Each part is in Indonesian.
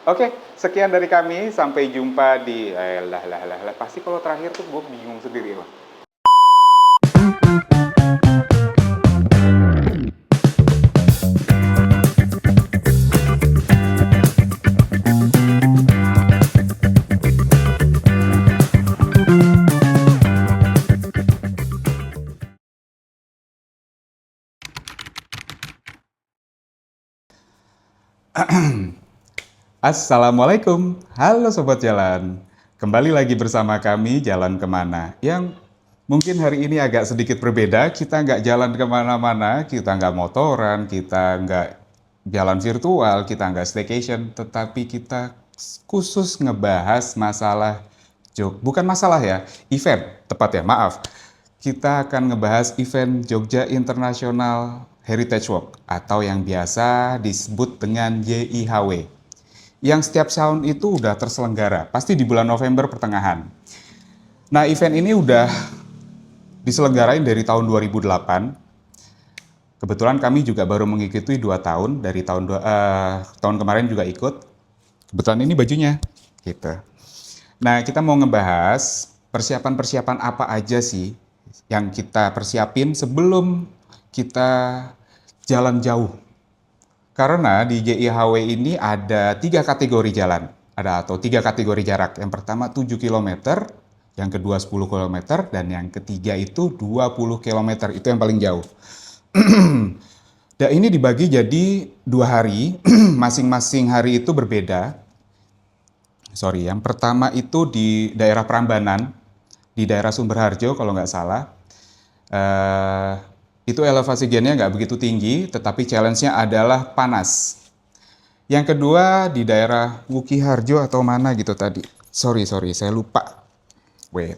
Oke, sekian dari kami. Sampai jumpa di pasti kalau terakhir tuh gue bingung sendiri, Bang. Assalamualaikum, halo Sobat Jalan. Kembali lagi bersama kami Jalan Kemana, yang mungkin hari ini agak sedikit berbeda. Kita nggak jalan kemana-mana, kita nggak motoran, kita nggak jalan virtual, kita nggak staycation, tetapi kita khusus ngebahas masalah bukan masalah ya, event, tepat ya, maaf. Kita akan ngebahas event Jogja International Heritage Walk, atau yang biasa disebut dengan JIHW, yang setiap tahun itu udah terselenggara, pasti di bulan November pertengahan. Nah, event ini udah diselenggarain dari tahun 2008. Kebetulan kami juga baru mengikuti 2 tahun, dari tahun kemarin juga ikut. Kebetulan ini bajunya, gitu. Nah, kita mau ngebahas persiapan-persiapan apa aja sih yang kita persiapin sebelum kita jalan jauh. Karena di JIHW ini ada 3 kategori jalan, atau 3 kategori jarak. Yang pertama 7 km, yang kedua 10 km, dan yang ketiga itu 20 km, itu yang paling jauh. Dan ini dibagi jadi 2 hari, masing-masing hari itu berbeda. Yang pertama itu di daerah Prambanan, di daerah Sumberharjo kalau nggak salah. Itu elevasi gennya nggak begitu tinggi, tetapi challenge-nya adalah panas. Yang kedua di daerah Wukiharjo atau mana gitu tadi. Sorry, saya lupa. Wait.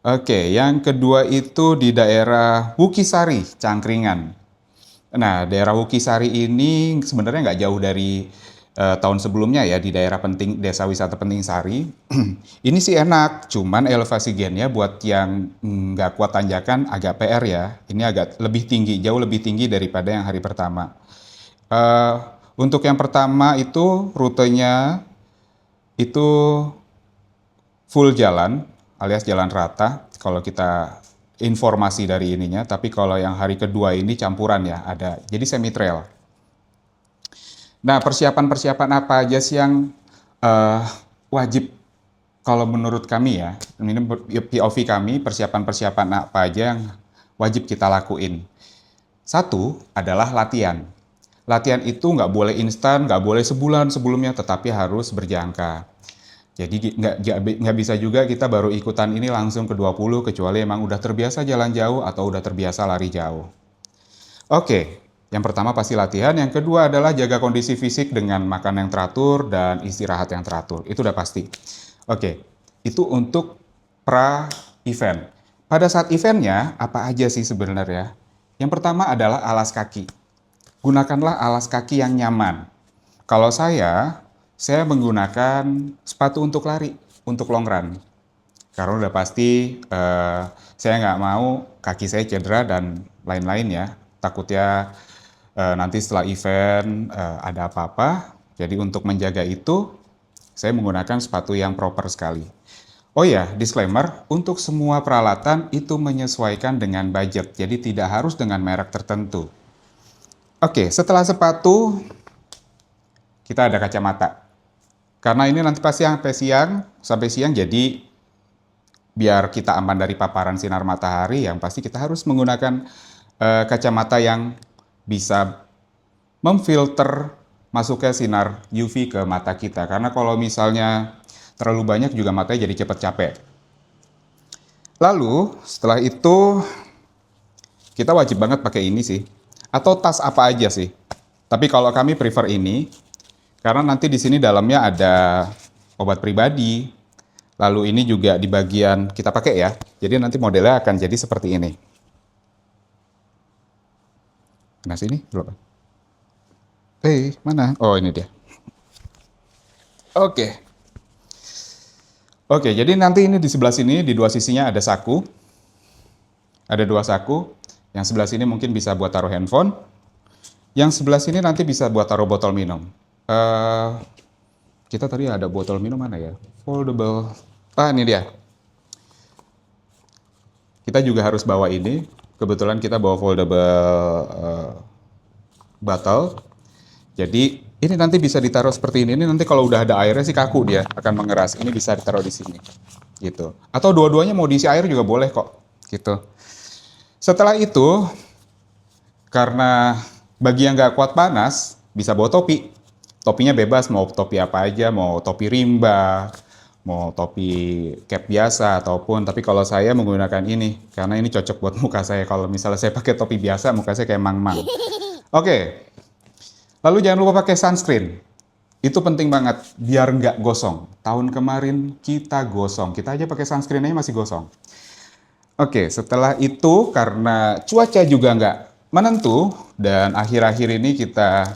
Oke, yang kedua itu di daerah Wukisari, Cangkringan. Nah, daerah Wukisari ini sebenarnya nggak jauh dari tahun sebelumnya ya, di daerah Desa Wisata Penting Sari. Ini sih enak, cuman elevasi gennya buat yang nggak kuat tanjakan agak PR ya. Ini agak lebih tinggi, jauh lebih tinggi daripada yang hari pertama. Untuk yang pertama itu rutenya itu full jalan, alias jalan rata kalau kita informasi dari ininya. Tapi kalau yang hari kedua ini campuran ya, ada jadi semi trail. Nah, persiapan-persiapan apa aja sih yang wajib kalau menurut kami ya, ini POV kami, persiapan-persiapan apa aja yang wajib kita lakuin. Satu adalah latihan. Latihan itu nggak boleh instan, nggak boleh sebulan sebelumnya, tetapi harus berjangka. Jadi nggak bisa juga kita baru ikutan ini langsung ke 20, kecuali emang udah terbiasa jalan jauh atau udah terbiasa lari jauh. Oke, yang pertama pasti latihan, yang kedua adalah jaga kondisi fisik dengan makan yang teratur dan istirahat yang teratur. Itu udah pasti. Oke, itu untuk pra-event. Pada saat eventnya, apa aja sih sebenarnya? Yang pertama adalah alas kaki. Gunakanlah alas kaki yang nyaman. Kalau saya menggunakan sepatu untuk lari, untuk long run. Karena udah pasti saya nggak mau kaki saya cedera dan lain-lain ya. Takutnya nanti setelah event ada apa-apa. Jadi untuk menjaga itu, saya menggunakan sepatu yang proper sekali. Oh ya, disclaimer, untuk semua peralatan itu menyesuaikan dengan budget. Jadi tidak harus dengan merek tertentu. Oke, setelah sepatu, kita ada kacamata. Karena ini nanti pasti sampai siang, jadi biar kita aman dari paparan sinar matahari, yang pasti kita harus menggunakan kacamata yang bisa memfilter masuknya sinar UV ke mata kita. Karena kalau misalnya terlalu banyak juga matanya jadi cepat capek. Lalu setelah itu kita wajib banget pakai ini sih. Atau tas apa aja sih. Tapi kalau kami prefer ini, karena nanti di sini dalamnya ada obat pribadi. Lalu ini juga di bagian kita pakai ya. Jadi nanti modelnya akan jadi seperti ini. Nah sini belum. Mana? Oh ini dia. Oke. Jadi nanti ini di sebelah sini, di dua sisinya ada saku. Ada 2 saku. Yang sebelah sini mungkin bisa buat taruh handphone. Yang sebelah sini nanti bisa buat taruh botol minum. Eh, kita tadi ada botol minum mana ya? Foldable. Ah, ini dia. Kita juga harus bawa ini. Kebetulan kita bawa foldable bottle. Jadi ini nanti bisa ditaruh seperti ini. Ini nanti kalau udah ada airnya sih kaku dia akan mengeras. Ini bisa ditaruh di sini. Gitu. Atau dua-duanya mau diisi air juga boleh kok. Gitu. Setelah itu, karena bagi yang nggak kuat panas, bisa bawa topi. Topinya bebas, mau topi apa aja, mau topi rimba, mau topi cap biasa ataupun, tapi kalau saya menggunakan ini, karena ini cocok buat muka saya. Kalau misalnya saya pakai topi biasa, muka saya kayak mang-mang. Oke, lalu jangan lupa pakai sunscreen. Itu penting banget, biar nggak gosong. Tahun kemarin kita gosong, kita aja pakai sunscreen aja masih gosong. Oke, setelah itu karena cuaca juga nggak menentu dan akhir-akhir ini kita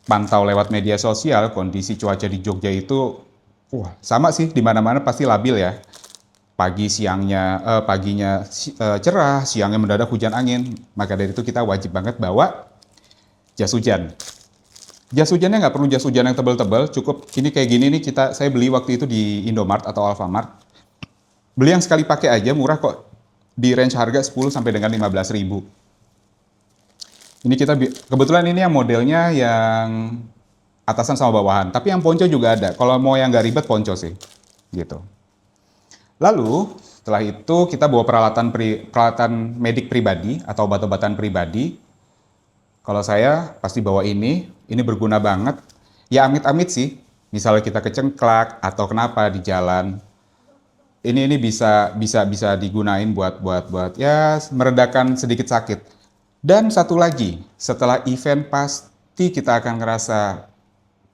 pantau lewat media sosial kondisi cuaca di Jogja itu sama sih di mana-mana pasti labil ya. Paginya cerah, siangnya mendadak hujan angin. Maka dari itu kita wajib banget bawa jas hujan. Jas hujannya nggak perlu jas hujan yang tebal-tebal, cukup ini kayak gini nih saya beli waktu itu di Indomart atau Alfamart. Beli yang sekali pakai aja murah kok. Di range harga 10 sampai dengan 15.000. Ini kebetulan ini yang modelnya yang atasan sama bawahan, tapi yang ponco juga ada. Kalau mau yang nggak ribet ponco sih. Gitu. Lalu setelah itu kita bawa peralatan medik pribadi atau obat-obatan pribadi. Kalau saya pasti bawa ini berguna banget. Ya amit-amit sih, misalnya kita kecengklak atau kenapa di jalan, ini bisa digunain buat ya meredakan sedikit sakit. Dan satu lagi, setelah event pasti kita akan ngerasa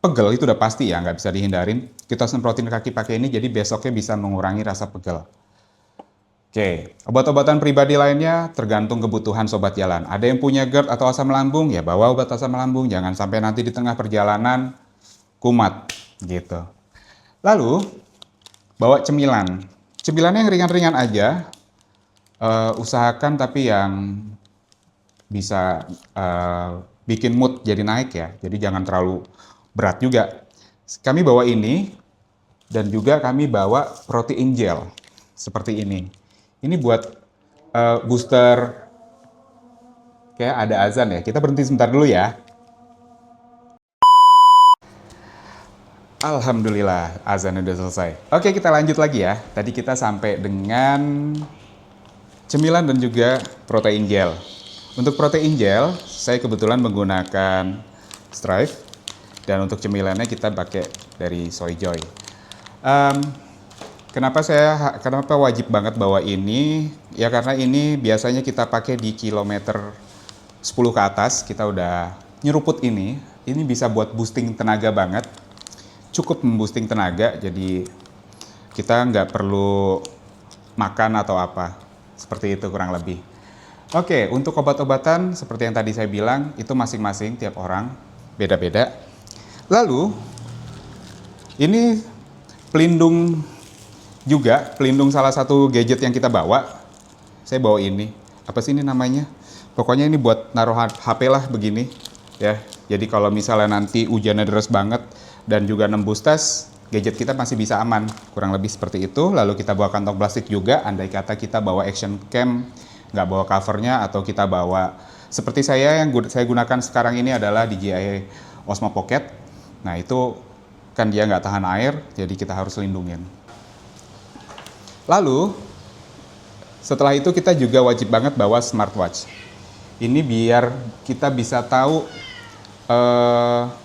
pegel, itu udah pasti ya, nggak bisa dihindarin. Kita semprotin kaki pakai ini, jadi besoknya bisa mengurangi rasa pegel. Oke, obat-obatan pribadi lainnya tergantung kebutuhan sobat jalan. Ada yang punya GERD atau asam lambung, ya bawa obat asam lambung. Jangan sampai nanti di tengah perjalanan kumat, gitu. Lalu, bawa cemilan. Cemilannya yang ringan-ringan aja, usahakan tapi yang bisa bikin mood jadi naik ya. Jadi jangan terlalu berat juga. Kami bawa ini, dan juga kami bawa protein gel, seperti ini. Ini buat booster, kayak ada azan ya. Kita berhenti sebentar dulu ya. Alhamdulillah, azan udah selesai. Oke, kita lanjut lagi ya. Tadi kita sampai dengan cemilan dan juga protein gel. Untuk protein gel, saya kebetulan menggunakan Strive. Dan untuk cemilannya kita pakai dari Soy Joy. Em, kenapa wajib banget bawa ini? Ya karena ini biasanya kita pakai di kilometer 10 ke atas, kita udah nyeruput ini. Ini bisa buat boosting tenaga banget. Cukup memboosting tenaga, jadi kita nggak perlu makan atau apa. Seperti itu kurang lebih. Oke, untuk obat-obatan seperti yang tadi saya bilang, itu masing-masing tiap orang beda-beda. Lalu, ini pelindung juga, pelindung salah satu gadget yang kita bawa. Saya bawa ini. Apa sih ini namanya? Pokoknya ini buat naruh HP lah begini. Ya, jadi kalau misalnya nanti hujannya deras banget dan juga nembus tas, gadget kita masih bisa aman. Kurang lebih seperti itu. Lalu kita bawa kantong plastik juga, andai kata kita bawa action cam, nggak bawa covernya, atau kita bawa seperti saya yang saya gunakan sekarang ini adalah DJI Osmo Pocket. Nah itu kan dia nggak tahan air, jadi kita harus lindungin. Lalu setelah itu kita juga wajib banget bawa smartwatch. Ini biar kita bisa tahu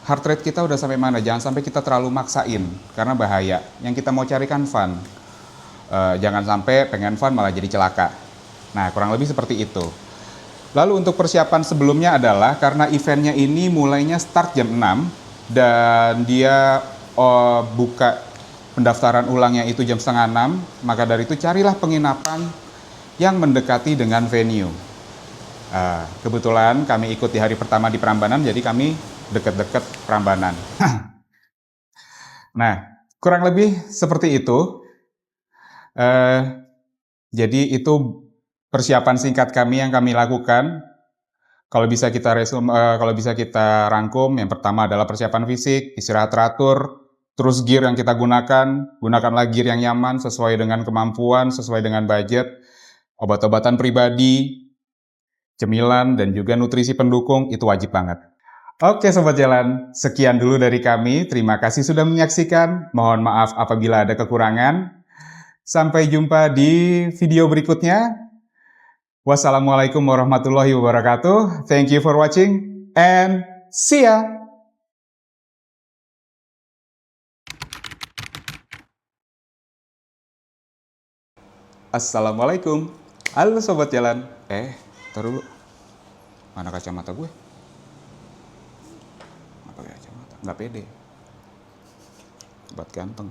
heart rate kita udah sampai mana. Jangan sampai kita terlalu maksain karena bahaya. Yang kita mau carikan fun. Jangan sampai pengen fun malah jadi celaka. Nah kurang lebih seperti itu. Lalu untuk persiapan sebelumnya adalah karena eventnya ini mulainya start jam 6 dan dia buka pendaftaran ulangnya itu jam setengah 6, maka dari itu carilah penginapan yang mendekati dengan venue. Kebetulan kami ikut di hari pertama di Prambanan, jadi kami deket-deket Prambanan. Nah, kurang lebih seperti itu. Jadi itu persiapan singkat kami yang kami lakukan. Kalau bisa kita rangkum, yang pertama adalah persiapan fisik, istirahat teratur, terus gear yang kita gunakanlah gear yang nyaman sesuai dengan kemampuan, sesuai dengan budget, obat-obatan pribadi, cemilan, dan juga nutrisi pendukung itu wajib banget. Oke Sobat Jalan, sekian dulu dari kami. Terima kasih sudah menyaksikan. Mohon maaf apabila ada kekurangan. Sampai jumpa di video berikutnya. Wassalamualaikum warahmatullahi wabarakatuh. Thank you for watching and see ya. Assalamualaikum. Halo Sobat Jalan. Ntar dulu. Mana kacamata gue? Nggak pakai kacamata. Nggak pede. Sobat ganteng.